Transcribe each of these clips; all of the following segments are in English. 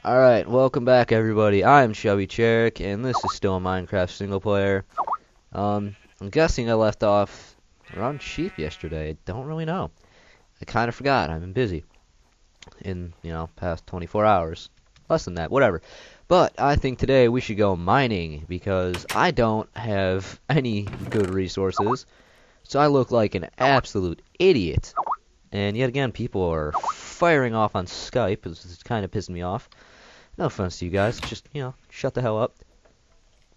Alright, welcome back everybody. I'm Chubby Cherrick, and this is still Minecraft SinglePlayer. I'm guessing I left off around sheep yesterday. I don't really know. I kind of forgot. I've been busy in, past 24 hours. Less than that, whatever. But I think today we should go mining, because I don't have any good resources. So I look like an absolute idiot. And yet again, people are firing off on Skype. It's kind of pissing me off. No offense to you guys, just, shut the hell up.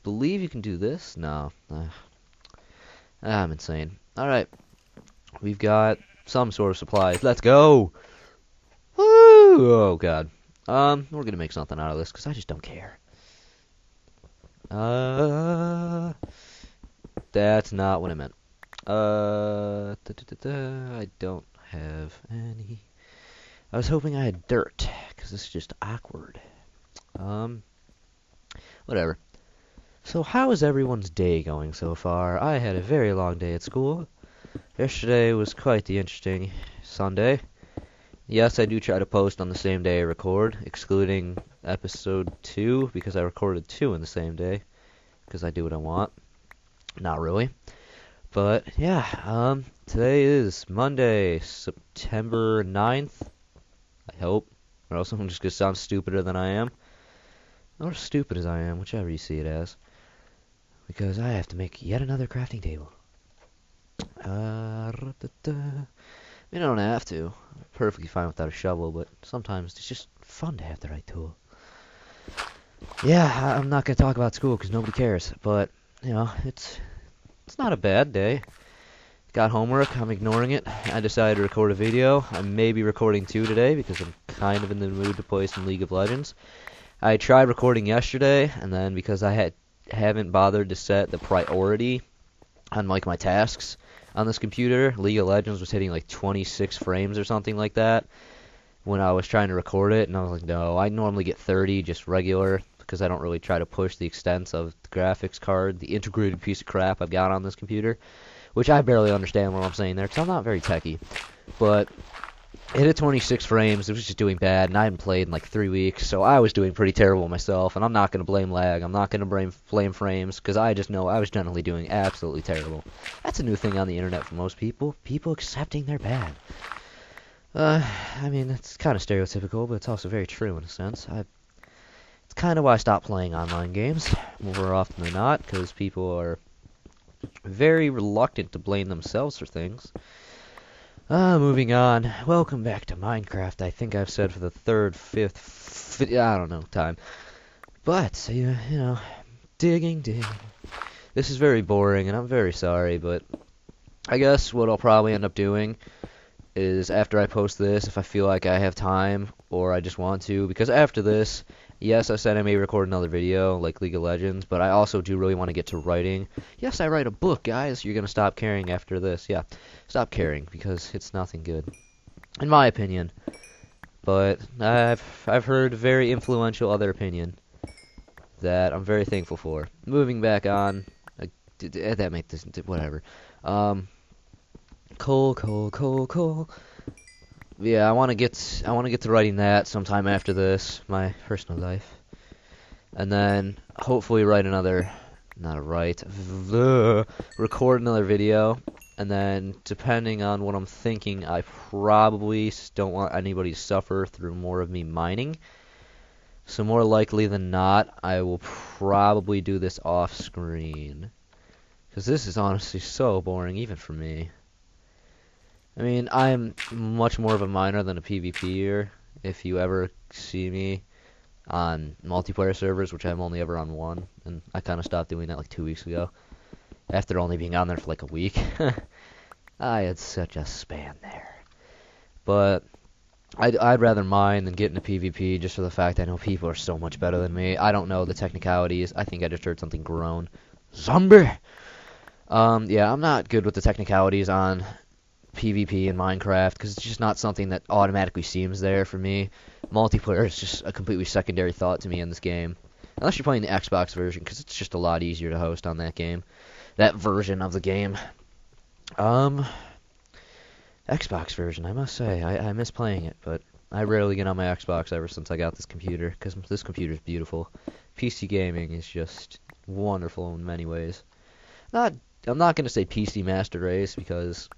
Believe you can do this? No. I'm insane. Alright. We've got some sort of supplies. Let's go! Woo! Oh, God. We're gonna make something out of this, because I just don't care. That's not what I meant. I don't have any. I was hoping I had dirt, because this is just awkward. Whatever. So how is everyone's day going so far? I had a very long day at school. Yesterday was quite the interesting Sunday. Yes, I do try to post on the same day I record, excluding episode 2, because I recorded 2 in the same day, because I do what I want. Not really. But, yeah, today is Monday, September 9th. I hope. Or else I'm just going to sound stupider than I am. Or stupid as I am, whichever you see it as. Because I have to make yet another crafting table. I don't have to. I'm perfectly fine without a shovel, but sometimes it's just fun to have the right tool. Yeah, I'm not going to talk about school because nobody cares, but, it's not a bad day. Got homework, I'm ignoring it. I decided to record a video. I may be recording 2 today because I'm kind of in the mood to play some League of Legends. I tried recording yesterday, and then because I haven't bothered to set the priority on my tasks on this computer, League of Legends was hitting like 26 frames or something like that when I was trying to record it, and I was like, no, I normally get 30 just regular because I don't really try to push the extents of the graphics card, the integrated piece of crap I've got on this computer, which I barely understand what I'm saying there because I'm not very techy, but it hit 26 frames. It was just doing bad, and I hadn't played in like 3 weeks, so I was doing pretty terrible myself, and I'm not going to blame lag. I'm not going to blame frames, because I just know I was generally doing absolutely terrible. That's a new thing on the internet for most people. People accepting they're bad. I mean, it's kind of stereotypical, but it's also very true in a sense. It's kind of why I stopped playing online games more often than not, because people are very reluctant to blame themselves for things. Moving on. Welcome back to Minecraft. I think I've said for the third, fifth, I don't know, time. But, digging. This is very boring, and I'm very sorry, but I guess what I'll probably end up doing is after I post this, if I feel like I have time, or I just want to, because after this, yes, I said I may record another video, like League of Legends, but I also do really want to get to writing. Yes, I write a book, guys. You're going to stop caring after this. Yeah, stop caring, because it's nothing good, in my opinion. But I've heard very influential other opinion that I'm very thankful for. Moving back on, that make this, whatever. Coal. Yeah, I want to get to writing that sometime after this, my personal life, and then hopefully record another video, and then depending on what I'm thinking, I probably don't want anybody to suffer through more of me mining. So more likely than not, I will probably do this off screen, because this is honestly so boring even for me. I mean, I'm much more of a miner than a PvPer. If you ever see me on multiplayer servers, which I'm only ever on one, and I kind of stopped doing that like 2 weeks ago, after only being on there for like a week. I had such a span there. But I'd rather mine than get into PvP just for the fact I know people are so much better than me. I don't know the technicalities. I think I just heard something groan. Zombie! Yeah, I'm not good with the technicalities on PvP in Minecraft, because it's just not something that automatically seems there for me. Multiplayer is just a completely secondary thought to me in this game. Unless you're playing the Xbox version, because it's just a lot easier to host on that game. That version of the game. Xbox version, I must say. I miss playing it, but I rarely get on my Xbox ever since I got this computer, because this computer is beautiful. PC gaming is just wonderful in many ways. Not, I'm not gonna say PC Master Race because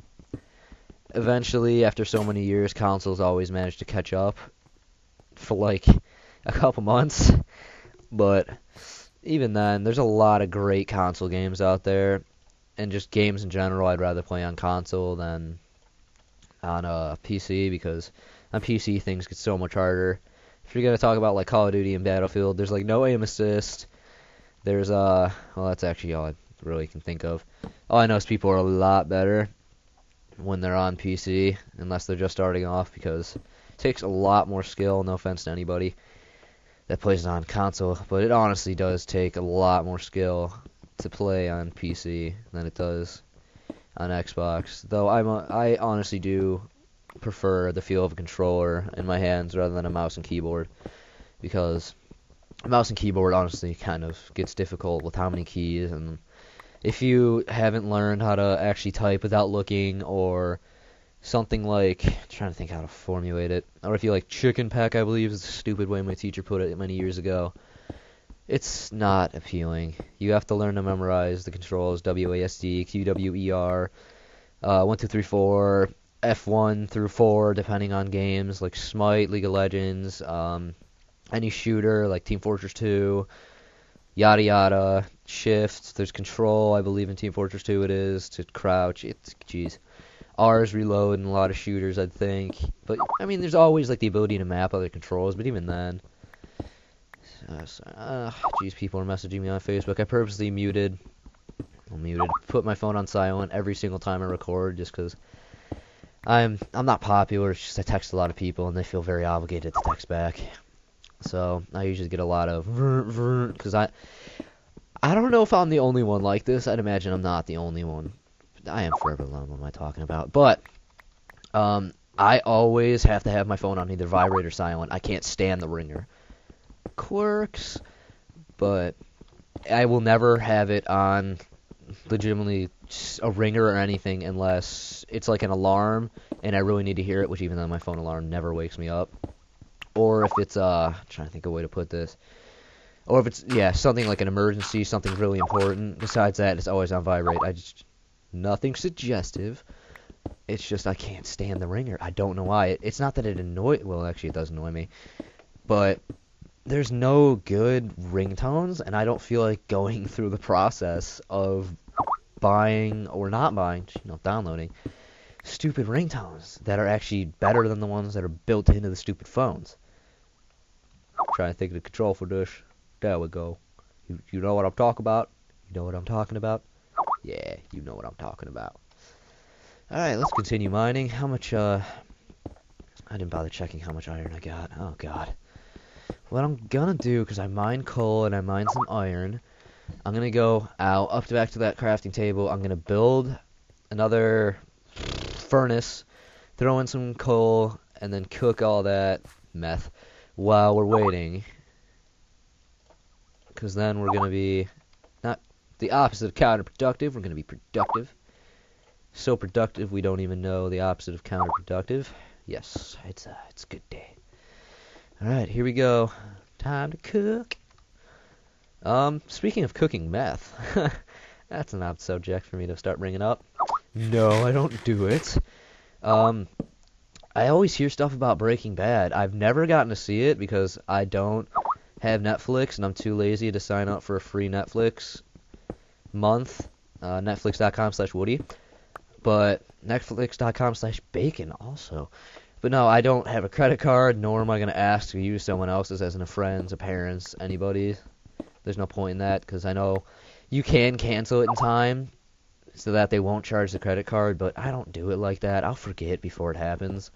eventually, after so many years, consoles always manage to catch up for like a couple months. But even then, there's a lot of great console games out there, and just games in general. I'd rather play on console than on a PC because on PC things get so much harder. If you're gonna talk about like Call of Duty and Battlefield, there's like no aim assist. There's well, that's actually all I really can think of. All I know is people are a lot better when they're on PC, unless they're just starting off, because it takes a lot more skill. No offense to anybody that plays on console, but it honestly does take a lot more skill to play on PC than it does on Xbox. Though I honestly do prefer the feel of a controller in my hands rather than a mouse and keyboard, because a mouse and keyboard honestly kind of gets difficult with how many keys, and if you haven't learned how to actually type without looking, or something like, I'm trying to think how to formulate it, or if you like chicken peck, I believe is the stupid way my teacher put it many years ago, it's not appealing. You have to learn to memorize the controls: WASD, QWER, 1, 2, 3, 4, F1 through 4, depending on games like Smite, League of Legends, any shooter like Team Fortress 2, yada yada. Shift, there's control, I believe in Team Fortress 2 it is, to crouch. Jeez. R is reload in a lot of shooters, I think. But, I mean, there's always like the ability to map other controls, but even then. Jeez, people are messaging me on Facebook. I purposely put my phone on silent every single time I record, just because I'm not popular. It's just I text a lot of people and they feel very obligated to text back. So I usually get a lot of because I don't know if I'm the only one like this. I'd imagine I'm not the only one. I am forever alone. What am I talking about? But I always have to have my phone on either vibrate or silent. I can't stand the ringer. Quirks, but I will never have it on legitimately a ringer or anything unless it's like an alarm and I really need to hear it, which even though my phone alarm never wakes me up. Or if it's I'm trying to think of a way to put this. Or if it's something like an emergency, something really important. Besides that, it's always on vibrate. Nothing suggestive. It's just I can't stand the ringer. I don't know why. It's not that well, actually it does annoy me. But there's no good ringtones, and I don't feel like going through the process of buying or not buying, downloading stupid ringtones that are actually better than the ones that are built into the stupid phones. I'm trying to think of the control for this. There we go. You know what I'm talking about? You know what I'm talking about? Yeah, you know what I'm talking about. Alright, let's continue mining. How much, I didn't bother checking how much iron I got. Oh, God. What I'm gonna do, because I mined coal and I mined some iron, I'm gonna go out, back to that crafting table. I'm gonna build another furnace, throw in some coal, and then cook all that meth while we're waiting. Because then we're going to be not the opposite of counterproductive. We're going to be productive. So productive we don't even know the opposite of counterproductive. Yes, it's a good day. Alright, here we go. Time to cook. Speaking of cooking meth, that's an odd subject for me to start bringing up. No, I don't do it. I always hear stuff about Breaking Bad. I've never gotten to see it because I don't have Netflix, and I'm too lazy to sign up for a free Netflix month. Netflix.com/Woody. But Netflix.com/Bacon also. But no, I don't have a credit card, nor am I going to ask to use someone else's as in a friend's, a parent's, anybody's. There's no point in that, because I know you can cancel it in time so that they won't charge the credit card, but I don't do it like that. I'll forget before it happens.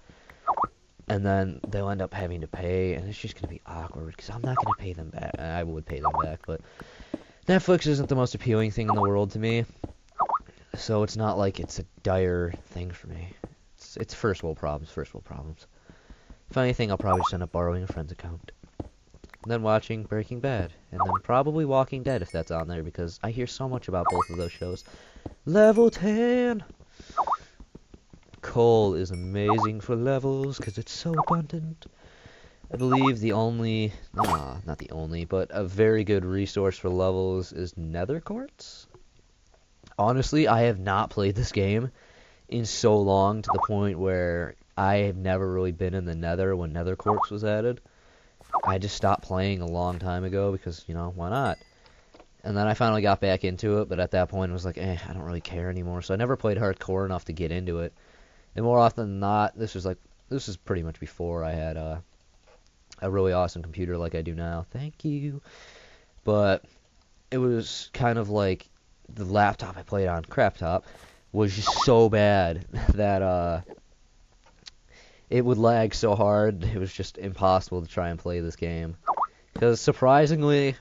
And then they'll end up having to pay, and it's just going to be awkward, because I'm not going to pay them back. I would pay them back, but Netflix isn't the most appealing thing in the world to me, so it's not like it's a dire thing for me. It's first world problems. If anything, I'll probably just end up borrowing a friend's account. And then watching Breaking Bad, and then probably Walking Dead if that's on there, because I hear so much about both of those shows. Level 10! coal is amazing for levels because it's so abundant. I believe the only, not the only, but a very good resource for levels is nether quartz. Honestly, I have not played this game in so long to the point where I have never really been in the nether when nether quartz was added. I just stopped playing a long time ago because, you know, why not? And then I finally got back into it, but at that point it was like, I don't really care anymore. So I never played hardcore enough to get into it. And more often than not, this is pretty much before I had a really awesome computer like I do now. Thank you. But it was kind of like the laptop I played on, crap top, was just so bad that it would lag so hard. It was just impossible to try and play this game. Because surprisingly,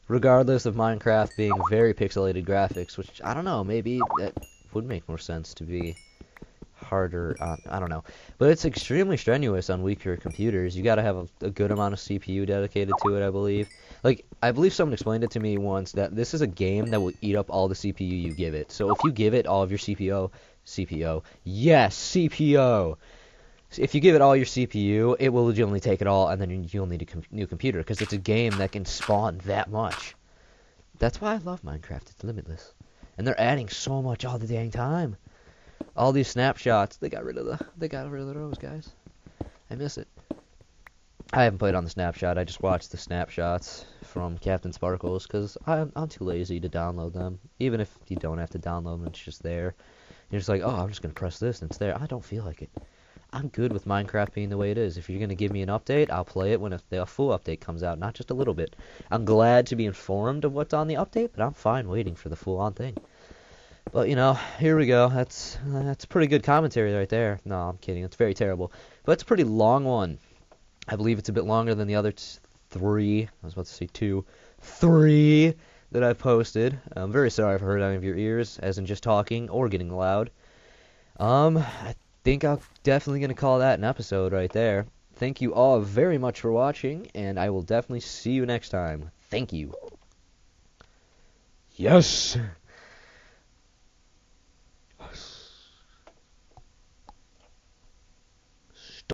regardless of Minecraft being very pixelated graphics, which I don't know, maybe that would make more sense to be harder, I don't know. But it's extremely strenuous on weaker computers. You gotta have a good amount of CPU dedicated to it, I believe. Like, I believe someone explained it to me once that this is a game that will eat up all the CPU you give it. So if you give it all of your yes, CPO! If you give it all your CPU, it will legitimately take it all, and then you'll need a new computer, because it's a game that can spawn that much. That's why I love Minecraft. It's limitless. And they're adding so much all the dang time. All these snapshots, they got rid of those, guys. I miss it. I haven't played on the snapshot. I just watched the snapshots from Captain Sparkles, because I'm too lazy to download them. Even if you don't have to download them, it's just there. You're just like, oh, I'm just going to press this, and it's there. I don't feel like it. I'm good with Minecraft being the way it is. If you're going to give me an update, I'll play it when the full update comes out, not just a little bit. I'm glad to be informed of what's on the update, but I'm fine waiting for the full-on thing. But, you know, here we go. That's pretty good commentary right there. No, I'm kidding. It's very terrible. But it's a pretty long one. I believe it's a bit longer than the other three. I was about to say three that I've posted. I'm very sorry if I hurt any of your ears, as in just talking or getting loud. I think I'm definitely going to call that an episode right there. Thank you all very much for watching, and I will definitely see you next time. Thank you. Yes!